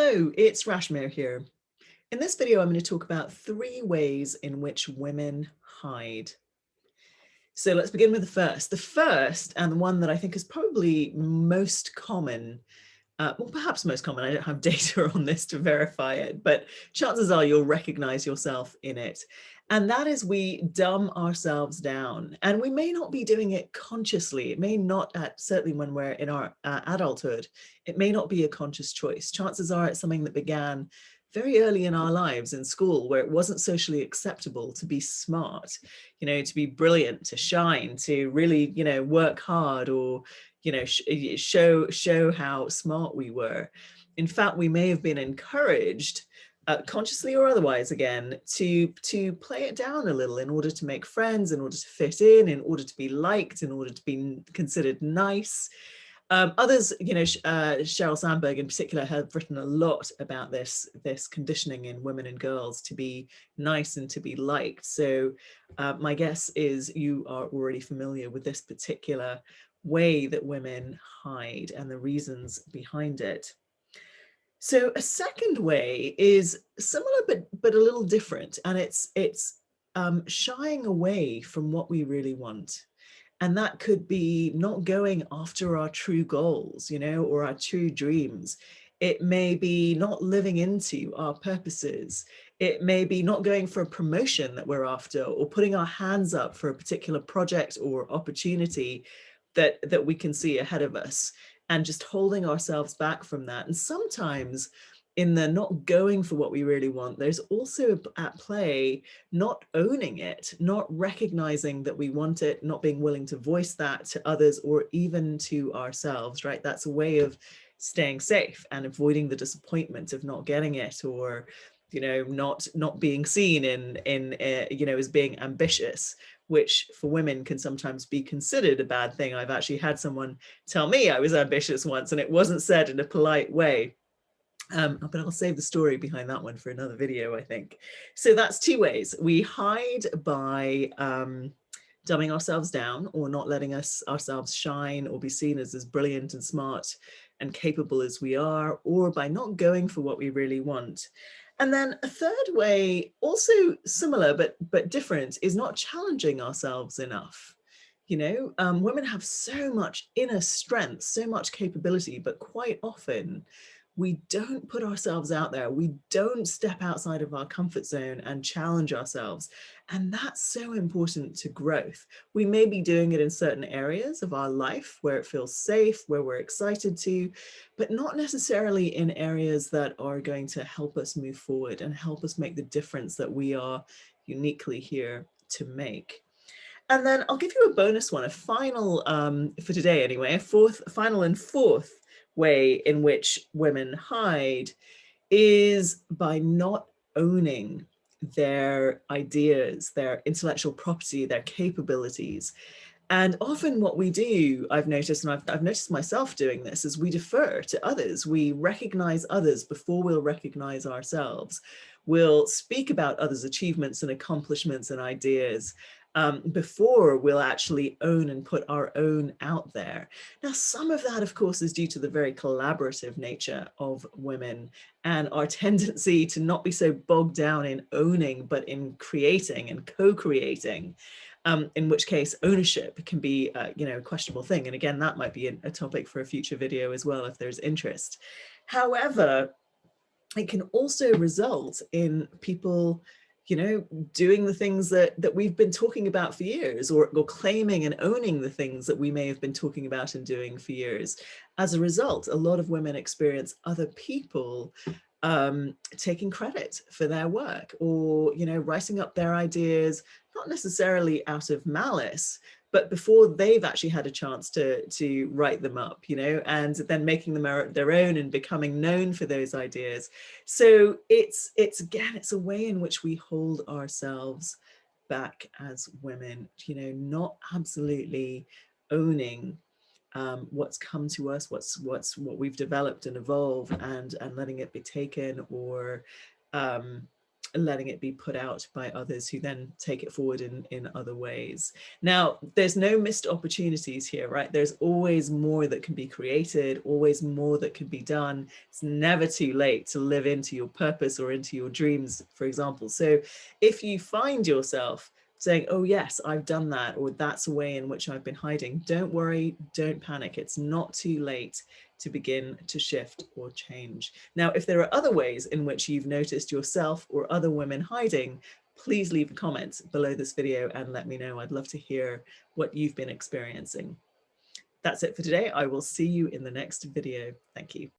Hello, it's Rashmir here. In this video, I'm going to talk about 3 ways in which women hide. So let's begin with the first. The first, and the one that I think is probably most common, well, perhaps most common, I don't have data on this to verify it, but chances are you'll recognize yourself in it. And that is we dumb ourselves down. And we may not be doing it consciously. It may not, certainly when we're in our adulthood, it may not be a conscious choice. Chances are it's something that began very early in our lives in school, where it wasn't socially acceptable to be smart, to be brilliant, to shine, to really, work hard, or show how smart we were. In fact, we may have been encouraged, consciously or otherwise, again, to play it down a little in order to make friends, in order to fit in order to be liked, in order to be considered nice. Others, Sheryl Sandberg in particular, have written a lot about this conditioning in women and girls to be nice and to be liked. So my guess is you are already familiar with this particular way that women hide and the reasons behind it. So a second way is similar but a little different, and it's shying away from what we really want. And that could be not going after our true goals, or our true dreams. It may be not living into our purposes. It may be not going for a promotion that we're after, or putting our hands up for a particular project or opportunity that we can see ahead of us, and just holding ourselves back from that. And sometimes in the not going for what we really want, there's also at play not owning it, not recognizing that we want it, not being willing to voice that to others or even to ourselves, right? That's a way of staying safe and avoiding the disappointment of not getting it, or not being seen in as being ambitious, which for women can sometimes be considered a bad thing. I've actually had someone tell me I was ambitious once, and it wasn't said in a polite way. But I'll save the story behind that one for another video, I think. So that's 2 ways. We hide by dumbing ourselves down, or not letting ourselves shine or be seen as brilliant and smart and capable as we are, or by not going for what we really want. And then a third way, also similar but different, is not challenging ourselves enough. Women have so much inner strength, so much capability, but quite often we don't put ourselves out there. We don't step outside of our comfort zone and challenge ourselves. And that's so important to growth. We may be doing it in certain areas of our life where it feels safe, where we're excited to, but not necessarily in areas that are going to help us move forward and help us make the difference that we are uniquely here to make. And then I'll give you a bonus one, a final, for today anyway, final and fourth way in which women hide is by not owning their ideas, their intellectual property, their capabilities. And often what we do, I've noticed, and I've noticed myself doing this, is we defer to others. We recognize others before we'll recognize ourselves. We'll speak about others' achievements and accomplishments and ideas before we'll actually own and put our own out there. Now, some of that, of course, is due to the very collaborative nature of women and our tendency to not be so bogged down in owning, but in creating and co-creating. In which case ownership can be a questionable thing. And again, that might be a topic for a future video as well, if there's interest. However, it can also result in people doing the things that we've been talking about for years, or claiming and owning the things that we may have been talking about and doing for years. As a result, a lot of women experience other people taking credit for their work, or writing up their ideas, not necessarily out of malice, but before they've actually had a chance to write them up, and then making them their own and becoming known for those ideas. So it's again, it's a way in which we hold ourselves back as women, not absolutely owning what's come to us, what we've developed and evolved, and letting it be taken, or letting it be put out by others who then take it forward in other ways. Now, there's no missed opportunities here, right? There's always more that can be created, always more that can be done. It's never too late to live into your purpose or into your dreams, for example. So if you find yourself saying, oh yes, I've done that, or that's a way in which I've been hiding, don't worry, don't panic. It's not too late to begin to shift or change. Now, if there are other ways in which you've noticed yourself or other women hiding, please leave a comment below this video and let me know. I'd love to hear what you've been experiencing. That's it for today. I will see you in the next video. Thank you.